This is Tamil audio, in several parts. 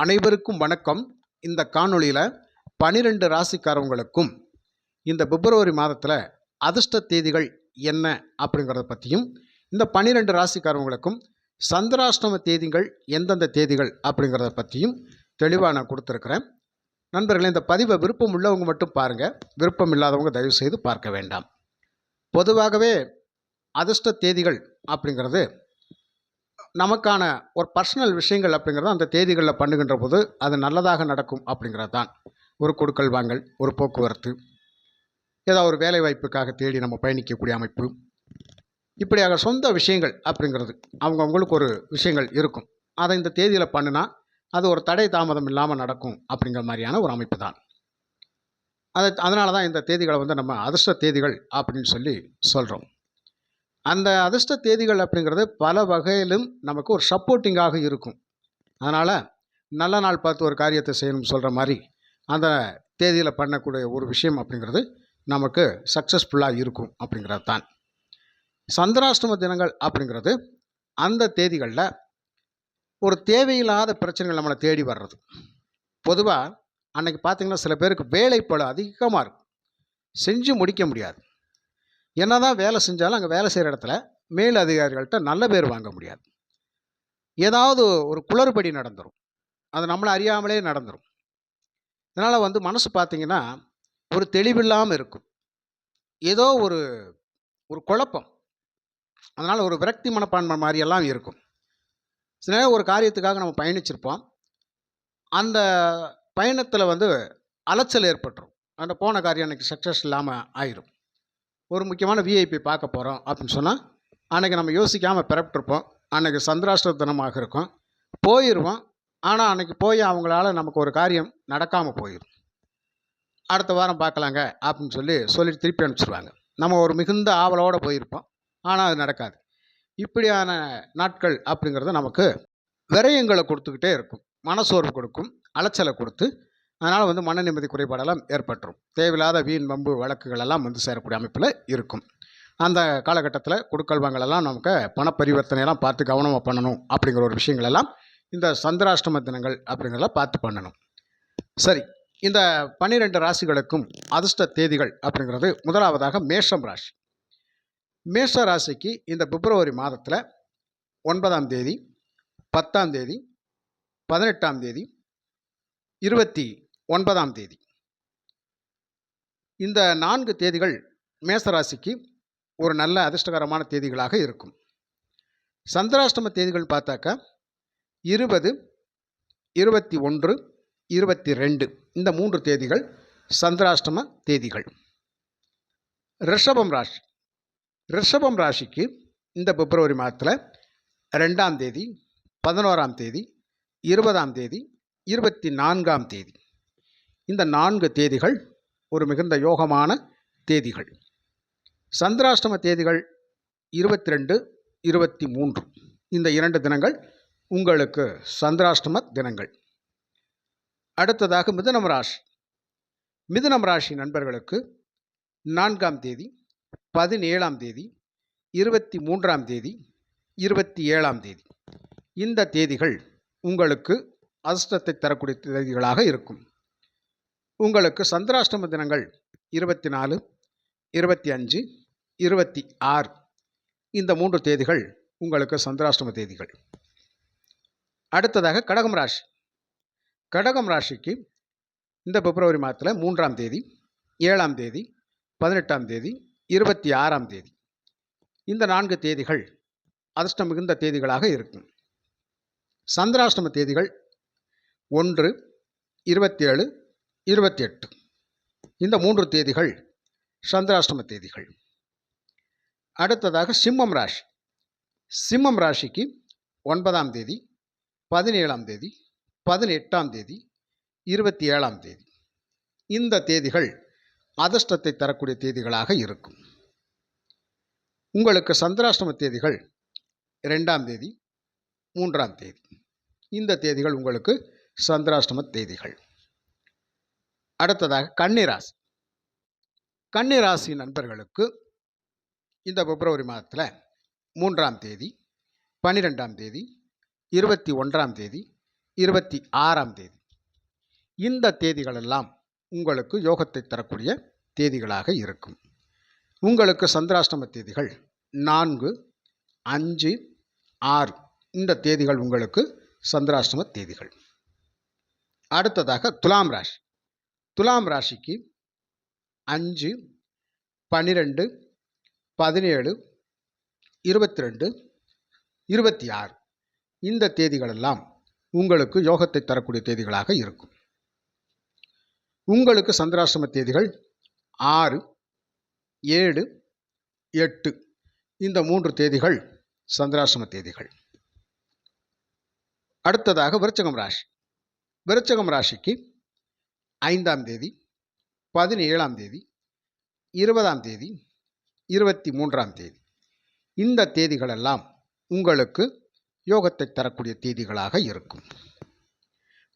அனைவருக்கும் வணக்கம். இந்த காணொளியில் 12 ராசிக்காரவங்களுக்கும் இந்த பிப்ரவரி மாதத்தில் அதிர்ஷ்ட தேதிகள் என்ன அப்படிங்கிறத பற்றியும், இந்த 12 ராசிக்காரவங்களுக்கும் சந்திராஷ்டம தேதிகள் எந்தெந்த தேதிகள் அப்படிங்கிறத பற்றியும் தெளிவாக நான் கொடுத்துருக்குறேன். நண்பர்களே, இந்த பதிவை விருப்பம் உள்ளவங்க மட்டும் பாருங்கள், விருப்பம் இல்லாதவங்க தயவுசெய்து பார்க்க வேண்டாம். பொதுவாகவே அதிர்ஷ்ட தேதிகள் அப்படிங்கிறது நமக்கான ஒரு பர்சனல் விஷயங்கள் அப்படிங்கிறது அந்த தேதிகளில் பண்ணுகின்ற போது அது நல்லதாக நடக்கும் அப்படிங்கிறது தான். ஒரு கொடுக்கல் வாங்கல், ஒரு போக்குவரத்து, ஏதாவது ஒரு வேலை வாய்ப்புக்காக தேடி நம்ம பயணிக்கக்கூடிய அமைப்பு, இப்படியாக சொந்த விஷயங்கள் அப்படிங்கிறது அவங்கவுங்களுக்கு ஒரு விஷயங்கள் இருக்கும். அதை இந்த தேதியில் பண்ணினா அது ஒரு தடை தாமதம் இல்லாமல் நடக்கும் அப்படிங்கிற மாதிரியான ஒரு அமைப்பு தான். அதனால தான் இந்த தேதிகளை நம்ம அதிர்ஷ்ட தேதிகள் அப்படின்னு சொல்லி சொல்கிறோம். அந்த அதிர்ஷ்ட தேதிகள் அப்படிங்கிறது பல வகையிலும் நமக்கு ஒரு சப்போர்ட்டிங்காக இருக்கும். அதனால் நல்ல நாள் பார்த்து ஒரு காரியத்தை செய்யணும்னு சொல்கிற மாதிரி அந்த தேதியில் பண்ணக்கூடிய ஒரு விஷயம் அப்படிங்கிறது நமக்கு சக்ஸஸ்ஃபுல்லாக இருக்கும் அப்படிங்கிறது தான். சந்திராஷ்டம தினங்கள் அப்படிங்கிறது அந்த தேதிகளில் ஒரு தேவையில்லாத பிரச்சனைகள் நம்மளை தேடி வர்றது. பொதுவாக அன்றைக்கி பார்த்திங்கன்னா சில பேருக்கு வேலைப்பளு அதிகமாக இருக்கும், செஞ்சு முடிக்க முடியாது. என்னதான் வேலை செஞ்சாலும் அங்கே வேலை செய்கிற இடத்துல மேல் அதிகாரிகள்கிட்ட நல்ல பேர் வாங்க முடியாது. ஏதாவது ஒரு குளறுபடி நடந்துடும், அது நம்மளை அறியாமலே நடந்துடும். இதனால் மனசு பார்த்திங்கன்னா ஒரு தெளிவில்லாமல் இருக்கும், ஏதோ ஒரு ஒரு குழப்பம். அதனால் ஒரு விரக்தி மனப்பான்மை மாதிரியெல்லாம் இருக்கும். சில நேரம் ஒரு காரியத்துக்காக நம்ம பயணிச்சிருப்போம், அந்த பயணத்தில் அலைச்சல் ஏற்பட்டுரும். அந்த போன காரியம் அன்றைக்கி சக்ஸஸ் இல்லாமல் ஆயிரும். ஒரு முக்கியமான விஐபி பார்க்க போகிறோம் அப்படின்னு சொன்னால் அன்றைக்கி நம்ம யோசிக்காமல் பிறப்பிட்டிருப்போம். அன்றைக்கி சந்திராஷ்டம தினமாக இருக்கும், போயிடுவோம். ஆனால் அன்றைக்கி போய் அவங்களால நமக்கு ஒரு காரியம் நடக்காமல் போயிடும். அடுத்த வாரம் பார்க்கலாங்க அப்படின்னு சொல்லிட்டு திருப்பி அனுப்பிச்சிடுவாங்க. நம்ம ஒரு மிகுந்த ஆவலோடு போயிருப்போம், ஆனால் அது நடக்காது. இப்படியான நாட்கள் அப்படிங்கிறது நமக்கு விரயங்களை கொடுத்துக்கிட்டே இருக்கும், மனசோர்வு கொடுக்கும், அலைச்சலை கொடுத்து, அதனால் மன நிம்மதி குறைபாடெல்லாம் ஏற்பட்டுரும். தேவையில்லாத வீண் வம்பு வழக்குகள் எல்லாம் சேரக்கூடிய அமைப்பில் இருக்கும். அந்த காலகட்டத்தில் கொடுக்கல் வாங்கலெல்லாம் நமக்கு பண பரிவர்த்தனையெல்லாம் பார்த்து கவனமாக பண்ணணும் அப்படிங்கிற ஒரு விஷயங்கள் எல்லாம் இந்த சந்திராஷ்டம தினங்கள் அப்படிங்கிறதெல்லாம் பார்த்து பண்ணணும். சரி, இந்த 12 ராசிகளுக்கும் அதிர்ஷ்ட தேதிகள் அப்படிங்கிறது முதலாவதாக மேஷம் ராசி. மேஷ ராசிக்கு இந்த பிப்ரவரி மாதத்தில் 9ஆம் தேதி, 10ஆம் தேதி, 18ஆம் தேதி, 29ஆம் தேதி, இந்த 4 தேதிகள் மேசராசிக்கு ஒரு நல்ல அதிர்ஷ்டகரமான தேதிகளாக இருக்கும். சந்திராஷ்டம தேதிகள் பார்த்தாக்கா 20, 21, 22 இந்த 3 தேதிகள் சந்திராஷ்டம தேதிகள். ரிஷபம் ராசி. ரிஷபம் ராசிக்கு இந்த பிப்ரவரி மாதத்தில் 2ஆம் தேதி, 11ஆம் தேதி, 20ஆம் தேதி, 24ஆம் தேதி இந்த 4 தேதிகள் ஒரு மிகுந்த யோகமான தேதிகள். சந்திராஷ்டம தேதிகள் 22, 23 இந்த 2 தினங்கள் உங்களுக்கு சந்திராஷ்டம தினங்கள். அடுத்ததாக மிதுனம் ராசி. மிதுனம் ராசி நண்பர்களுக்கு 4ஆம் தேதி, 17ஆம் தேதி, 23ஆம் தேதி, 27ஆம் தேதி இந்த தேதிகள் உங்களுக்கு அதிர்ஷ்டத்தை தரக்கூடிய தேதிகளாக இருக்கும். உங்களுக்கு சந்திராஷ்டம தினங்கள் 24, 25, 26 இந்த 3 தேதிகள் உங்களுக்கு சந்திராஷ்டம தேதிகள். அடுத்ததாக கடகம் ராசி. கடகம் ராசிக்கு இந்த பிப்ரவரி மாதத்தில் 3ஆம் தேதி, 7ஆம் தேதி, 18ஆம் தேதி, 26ஆம் தேதி இந்த 4 தேதிகள் அதிர்ஷ்டம் மிகுந்த தேதிகளாக இருக்கும். சந்திராஷ்டம தேதிகள் 1, 27, 28 இந்த 3 தேதிகள் சந்திராஷ்டம தேதிகள். அடுத்ததாக சிம்மம் ராசி. சிம்மம் ராசிக்கு 9ஆம் தேதி, 17ஆம் தேதி, 18ஆம் தேதி, 27ஆம் தேதி இந்த தேதிகள் அதிர்ஷ்டத்தை தரக்கூடிய தேதிகளாக இருக்கும். உங்களுக்கு சந்திராஷ்டம தேதிகள் 2ஆம் தேதி, 3ஆம் தேதி இந்த தேதிகள் உங்களுக்கு சந்திராஷ்டம தேதிகள். அடுத்ததாக கன்னிராசி. கன்னிராசி நண்பர்களுக்கு இந்த பிப்ரவரி மாதத்தில் 3ஆம் தேதி, 12ஆம் தேதி, 21ஆம் தேதி, 26ஆம் தேதி. இந்த தேதிகளெல்லாம் உங்களுக்கு யோகத்தை தரக்கூடிய தேதிகளாக இருக்கும். உங்களுக்கு சந்திராஷ்டம தேதிகள் 4, 5, 6 இந்த தேதிகள் உங்களுக்கு சந்திராஷ்டம தேதிகள். அடுத்ததாக துலாம் ராசி. துலாம் ராசிக்கு 5, 12, 17, 22, 26 இந்த தேதிகளெல்லாம் உங்களுக்கு யோகத்தை தரக்கூடிய தேதிகளாக இருக்கும். உங்களுக்கு சந்திராஷ்டம தேதிகள் 6, 7, 8 இந்த 3 தேதிகள் சந்திராஷ்டம தேதிகள். அடுத்ததாக விருச்சிகம் ராசி. விருச்சிகம் ராசிக்கு 5ஆம் தேதி, 17ஆம் தேதி, 20ஆம் தேதி, 23ஆம் தேதி இந்த தேதிகளெல்லாம் உங்களுக்கு யோகத்தை தரக்கூடிய தேதிகளாக இருக்கும்.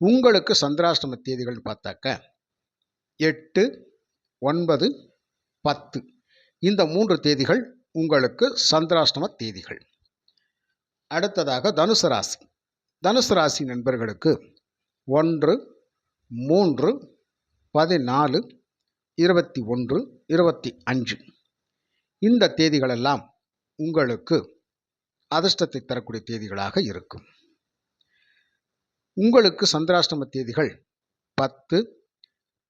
உங்களுக்கு சந்திராஷ்டம தேதிகள் பார்த்தாக்க 8, 9, 10 இந்த 3 தேதிகள் உங்களுக்கு சந்திராஷ்டம தேதிகள். அடுத்ததாக தனுசு ராசி. தனுசு ராசி நண்பர்களுக்கு 1, 3, 14, 21, 25 இந்த தேதிகளெல்லாம் உங்களுக்கு அதிர்ஷ்டத்தை தரக்கூடிய தேதிகளாக இருக்கும். உங்களுக்கு சந்திராஷ்டம தேதிகள் 10,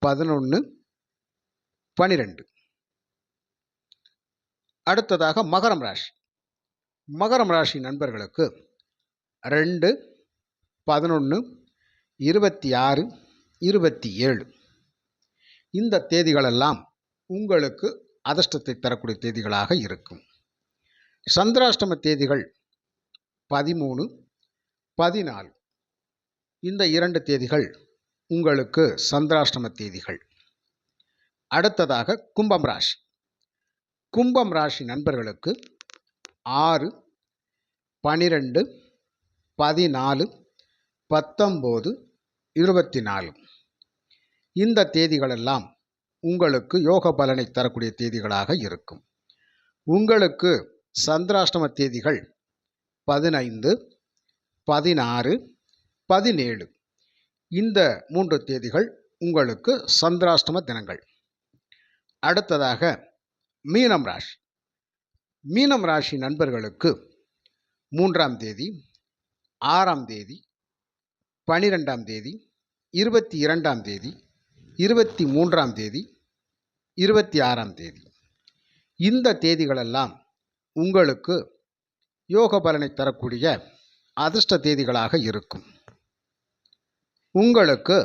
11, 12. அடுத்ததாக மகரம் ராசி. மகரம் ராசி நண்பர்களுக்கு 2, 11, 26, 27 இந்த தேதிகளெல்லாம் உங்களுக்கு அதிர்ஷ்டத்தை தரக்கூடிய தேதிகளாக இருக்கும். சந்திராஷ்டம தேதிகள் 13, 14 இந்த 2 தேதிகள் உங்களுக்கு சந்திராஷ்டம தேதிகள். அடுத்ததாக கும்பம் ராசி. கும்பம் ராசி நண்பர்களுக்கு 6, 12, 14, 19, 24 இந்த தேதிகளெல்லாம் உங்களுக்கு யோக பலனை தரக்கூடிய தேதிகளாக இருக்கும். உங்களுக்கு சந்திராஷ்டம தேதிகள் 15, 16, 17 இந்த 3 தேதிகள் உங்களுக்கு சந்திராஷ்டம தினங்கள். அடுத்ததாக மீனம் ராசி. மீனம் ராசி நண்பர்களுக்கு 3ஆம் தேதி, 6ஆம் தேதி, 12ஆம் தேதி, 22ஆம் தேதி, 23ஆம் தேதி, 26ஆம் தேதி இந்த தேதிகளெல்லாம் உங்களுக்கு யோக பலனை தரக்கூடிய அதிர்ஷ்ட தேதிகளாக இருக்கும். உங்களுக்கு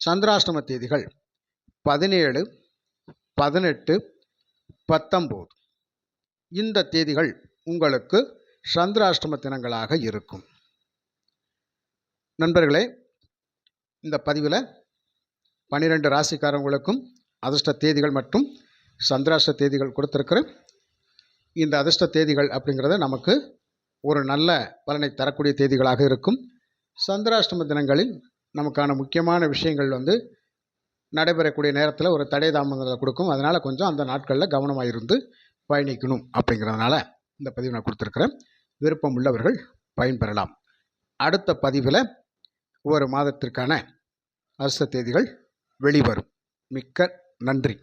சந்திராஷ்டம தேதிகள் 17, 18, 19 இந்த தேதிகள் உங்களுக்கு சந்திராஷ்டம தினங்களாக இருக்கும். நண்பர்களே, இந்த பதிவில் 12 ராசிக்காரங்களுக்கும் அதிர்ஷ்ட தேதிகள் மற்றும் சந்திராஷ்ட தேதிகள் கொடுத்துருக்கிறேன். இந்த அதிர்ஷ்ட தேதிகள் அப்படிங்கிறது நமக்கு ஒரு நல்ல பலனை தரக்கூடிய தேதிகளாக இருக்கும். சந்திராஷ்டம தினங்களில் நமக்கான முக்கியமான விஷயங்கள் நடைபெறக்கூடிய நேரத்தில் ஒரு தடை தாமதங்களை கொடுக்கும். அதனால் கொஞ்சம் அந்த நாட்களில் கவனமாக இருந்து பயணிக்கணும் அப்படிங்கிறதுனால இந்த பதிவு நான் கொடுத்துருக்கிறேன். விருப்பம் உள்ளவர்கள் பயன்பெறலாம். அடுத்த பதிவில் ஒரு மாதத்திற்கான அதிர்ஷ்ட தேதிகள் வெளிவரும். மிக்க நன்றி.